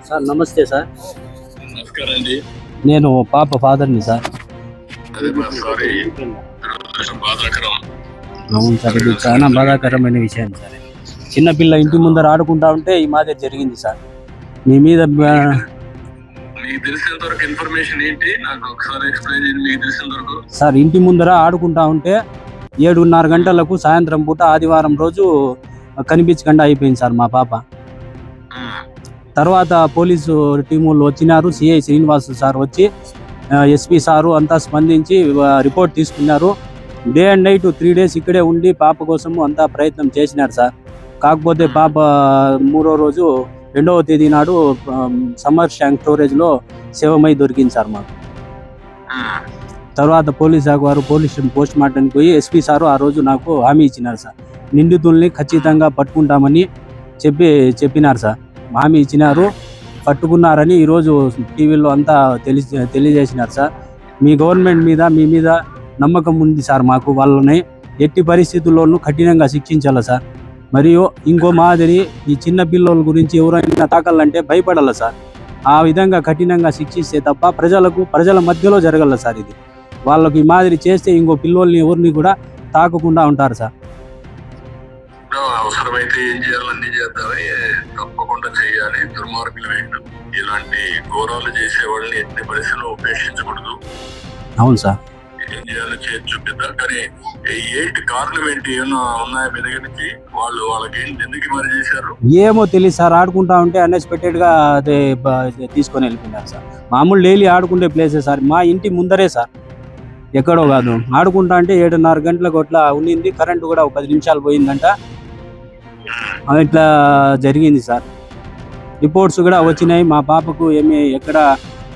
Sir నమస్తే sir. నమస్కారం అండి. నేను పాప ఫాదర్ని సార్. అవును సార్, ఇది చాలా బాధాకరమైన విషయం సార్. చిన్నపిల్ల ఇంటి ముందర ఆడుకుంటా ఉంటే ఈ మాదిరి జరిగింది సార్. మీ మీద ఇన్ఫర్మేషన్ ఏంటి నాకు ఒకసారి ఎక్స్ప్లెయిన్ చేయండి. మీకు తెలిసిన వరకు సార్, ఇంటి ముందర ఆడుకుంటా ఉంటే 7:30 గంటలకు సాయంత్రం పూట ఆదివారం రోజు కనిపించకుండా అయిపోయింది సార్ మా పాప. తర్వాత పోలీసు టీములు వచ్చినారు. సిఐ శ్రీనివాస్ సార్ వచ్చి ఎస్పీ సారు అంతా స్పందించి రిపోర్ట్ తీసుకున్నారు. డే అండ్ నైట్ 3 days ఇక్కడే ఉండి పాప కోసము అంతా ప్రయత్నం చేసినారు సార్. కాకపోతే పాప 3వ రోజు 2వ తేదీ నాడు సమ్మర్ ట్యాంక్ స్టోరేజ్లో శవమై దొరికింది సార్ మాకు. తర్వాత పోలీస్ శాఖ వారు పోలీస్ స్టేషన్ పోస్ట్ మార్టంకి పోయి ఎస్పీ సారు ఆ రోజు నాకు హామీ ఇచ్చినారు సార్. నిందితుల్ని ఖచ్చితంగా పట్టుకుంటామని చెప్పినారు సార్. హామీ ఇచ్చినారు, పట్టుకున్నారని ఈరోజు టీవీలో అంతా తెలియజేసినారు సార్. మీ గవర్నమెంట్ మీద మీ మీద నమ్మకం ఉంది సార్ మాకు. వాళ్ళని ఎట్టి పరిస్థితుల్లోనూ కఠినంగా శిక్షించాలి సార్. మరియు ఇంకో మాదిరి ఈ చిన్న పిల్లల గురించి ఎవరైనా తాకాలంటే భయపడాలి సార్. ఆ విధంగా కఠినంగా శిక్షిస్తే తప్ప ప్రజల మధ్యలో జరగల సార్. ఇది వాళ్ళకి ఈ మాదిరి చేస్తే ఇంకో పిల్లల్ని ఎవరిని కూడా తాకకుండా ఉంటారు సార్. అవసరమైతే ఏం చేయాలో అన్ని చేద్దామని తప్పకుండా చేయాలి. దుర్మార్గులు వేయడం, ఇలాంటి ఘోరాలు చేసే వాళ్ళని ఎన్ని పరిస్థితుల్లో ఉపేక్షించకూడదు. అవును సార్, ఏం చేయాలో చేసి చూపిద్దాం. కానీ ఏంటి కారణం ఏంటి, ఏమన్నా ఉన్నాయా మీ దగ్గర నుంచి? వాళ్ళకి ఏంటి, ఎందుకు మరి చేశారు ఏమో తెలియదు సార్. ఆడుకుంటా ఉంటే అన్ఎక్స్పెక్టెడ్ గా అదే తీసుకొని వెళ్ళిపోయినారు సార్. మామూలు డైలీ ఆడుకునే ప్లేసే సార్, మా ఇంటి ముందరే సార్, ఎక్కడో కాదు. ఆడుకుంటా అంటే 7:30 గంటలకు అట్లా ఉండింది. కరెంటు కూడా 10 నిమిషాలు పోయిందంట. ఇట్లా జరిగింది సార్. రిపోర్ట్స్ కూడా వచ్చినాయి. మా పాపకు ఏమి ఎక్కడ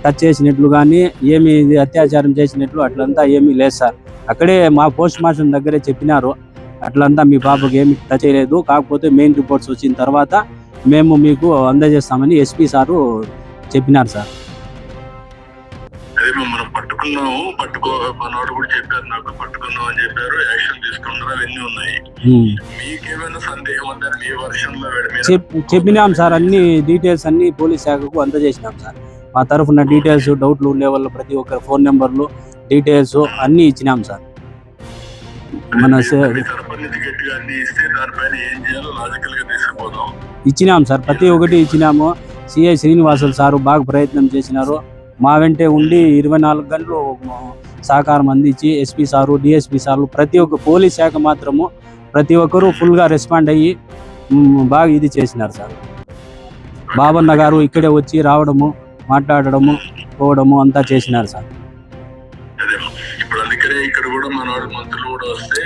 టచ్ చేసినట్లు కానీ ఏమి అత్యాచారం చేసినట్లు అట్లంతా ఏమీ లేదు సార్. అక్కడే మా పోస్ట్ మార్టం దగ్గరే చెప్పినారు, అట్లంతా మీ పాపకు ఏమి టచ్ చేయలేదు. కాకపోతే మెయిన్ రిపోర్ట్స్ వచ్చిన తర్వాత మేము మీకు అందజేస్తామని ఎస్పీ సారు చెప్పినారు సార్. మనం పట్టుకున్నాము కూడా చెప్పారు, నాకు పట్టుకున్నాం అని చెప్పారు. యాక్షన్ తీసుకున్నారు, అవన్నీ ఉన్నాయి. మీకేమైనా సందేహం ఉందా మీ వర్షంలో? చెప్పినాం సార్, అన్ని డీటెయిల్స్ అన్ని పోలీస్ శాఖకు అందజేసినాం సార్. మా తరఫున డీటెయిల్స్, డౌట్లు ఉండే వాళ్ళు ప్రతి ఒక్కరి ఫోన్ నెంబర్లు, డీటెయిల్స్ అన్ని ఇచ్చినాం సార్. ఇచ్చినాం సార్, ప్రతి ఒక్కటి ఇచ్చినాము. సిఐ శ్రీనివాసులు సారు బాగా ప్రయత్నం చేసినారు. మా వెంటే ఉండి 24 గంటలు సహకారం అందించి ఎస్పీ సారు, డిఎస్పీ సార్లు, ప్రతి ఒక్క పోలీస్ శాఖ మాత్రము ప్రతి ఒక్కరూ ఫుల్గా రెస్పాండ్ అయ్యి బాగా ఇది చేసినారు సార్. బాబన్న గారు ఇక్కడే వచ్చి రావడము, మాట్లాడడము, పోవడము అంతా చేసినారు సార్.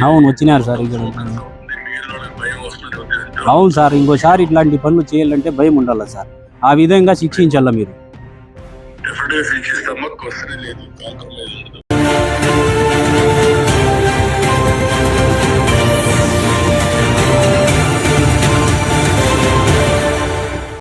అవును, వచ్చినారు సార్ ఇక్కడ. అవును సార్, ఇంకోసారి ఇట్లాంటి పనులు చేయాలంటే భయం ఉండాలి సార్. ఆ విధంగా శిక్షించాల మీరు. డెఫినెట్గా శిక్షిస్తామా, క్వశ్చన్ లేదు.